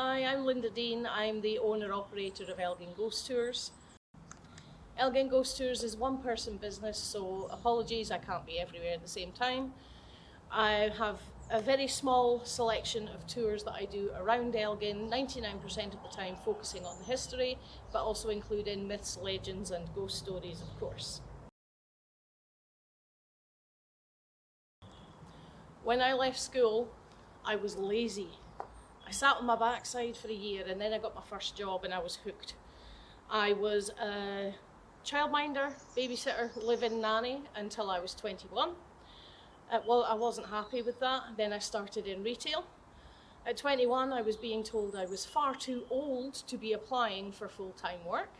Hi, I'm Lynda Dean. I'm the owner-operator of Elgin Ghost Tours. Elgin Ghost Tours is one-person business, so apologies, I can't be everywhere at the same time. I have a very small selection of tours that I do around Elgin, 99% of the time focusing on the history, but also including myths, legends and ghost stories, of course. When I left school, I was lazy. I sat on my backside for a year and then I got my first job and I was hooked. I was a childminder, babysitter, live-in nanny until I was 21. Well, I wasn't happy with that. Then I started in retail. At 21, I was being told I was far too old to be applying for full-time work.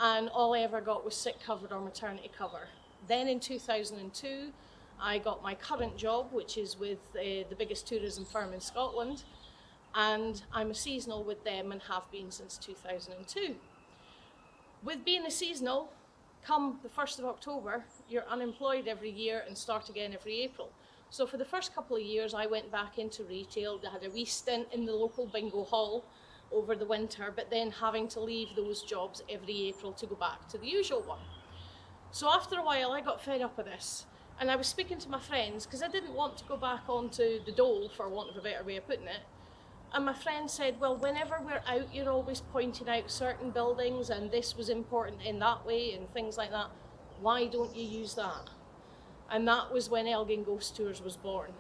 And all I ever got was sick cover or maternity cover. Then in 2002, I got my current job, which is with the biggest tourism firm in Scotland. And I'm a seasonal with them and have been since 2002. With being a seasonal, come the 1st of October, you're unemployed every year and start again every April. So for the first couple of years, I went back into retail. I had a wee stint in the local bingo hall over the winter, but then having to leave those jobs every April to go back to the usual one. So after a while, I got fed up with this. And I was speaking to my friends, because I didn't want to go back onto the dole, for want of a better way of putting it. And my friend said, well, whenever we're out, you're always pointing out certain buildings and this was important in that way and things like that. Why don't you use that? And that was when Elgin Ghost Tours was born.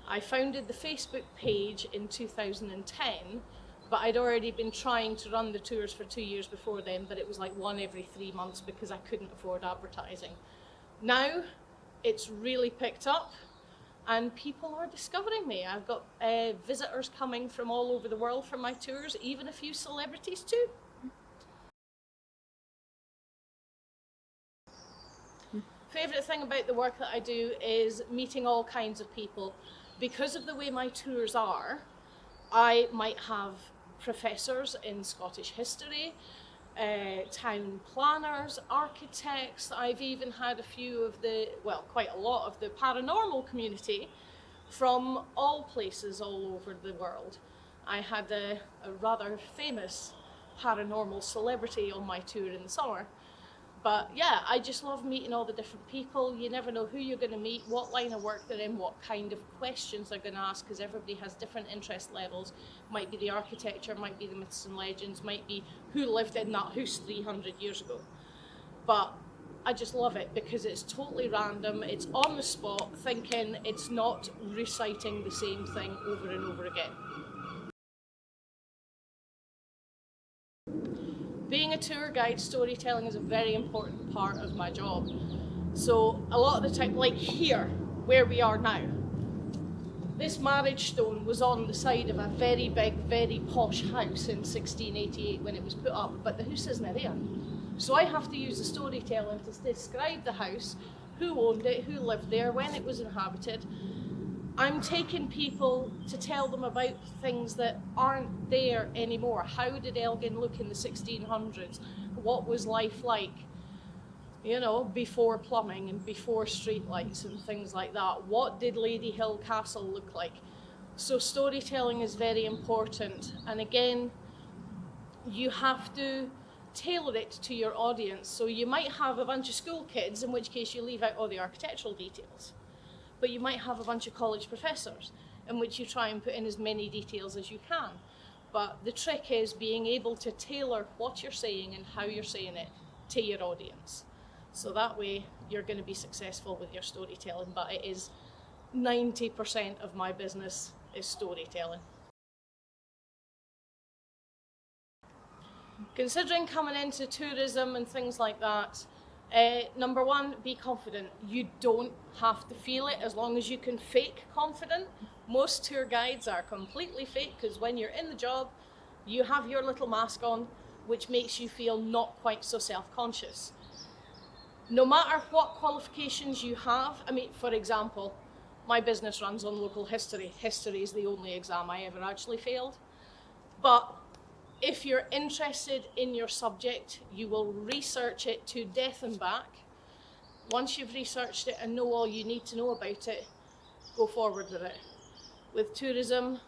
I founded the Facebook page in 2010, but I'd already been trying to run the tours for 2 years before then, but it was like one every 3 months because I couldn't afford advertising. Now, it's really picked up. And people are discovering me. I've got visitors coming from all over the world for my tours, even a few celebrities too. Favourite thing about the work that I do is meeting all kinds of people. Because of the way my tours are, I might have professors in Scottish history, town planners, architects. I've even had a few of quite a lot of the paranormal community from all places all over the world. I had a rather famous paranormal celebrity on my tour in the summer. But yeah, I just love meeting all the different people. You never know who you're going to meet, what line of work they're in, what kind of questions they're going to ask, because everybody has different interest levels. Might be the architecture, might be the myths and legends, might be who lived in that house 300 years ago. But I just love it because it's totally random, it's on the spot, thinking, it's not reciting the same thing over and over again. Being a tour guide, storytelling is a very important part of my job. So a lot of the time, like here, where we are now, this marriage stone was on the side of a very big, very posh house in 1688 when it was put up, but the house isn't there. So I have to use the storytelling to describe the house, who owned it, who lived there, when it was inhabited. I'm taking people to tell them about things that aren't there anymore. How did Elgin look in the 1600s? What was life like, you know, before plumbing and before streetlights and things like that? What did Lady Hill Castle look like? So storytelling is very important. And again, you have to tailor it to your audience. So you might have a bunch of school kids, in which case you leave out all the architectural details. But you might have a bunch of college professors in which you try and put in as many details as you can. But the trick is being able to tailor what you're saying and how you're saying it to your audience. So that way you're going to be successful with your storytelling, but it is 90% of my business is storytelling. Considering coming into tourism and things like that, number one, be confident. You don't have to feel it as long as you can fake confident. Most tour guides are completely fake because when you're in the job, you have your little mask on, which makes you feel not quite so self-conscious. No matter what qualifications you have, I mean, for example, my business runs on local history. History is the only exam I ever actually failed. But if you're interested in your subject, you will research it to death and back. Once you've researched it and know all you need to know about it, go forward with it. With tourism,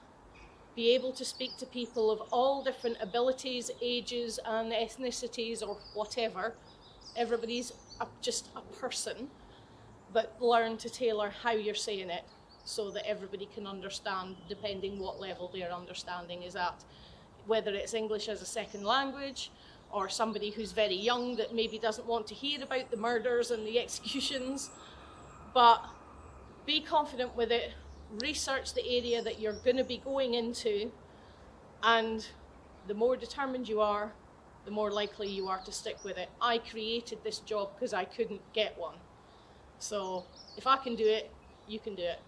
be able to speak to people of all different abilities, ages and ethnicities or whatever. Everybody's just a person, but learn to tailor how you're saying it so that everybody can understand depending what level their understanding is at. Whether it's English as a second language, or somebody who's very young that maybe doesn't want to hear about the murders and the executions, but be confident with it, research the area that you're going to be going into, and the more determined you are, the more likely you are to stick with it. I created this job because I couldn't get one. So if I can do it, you can do it.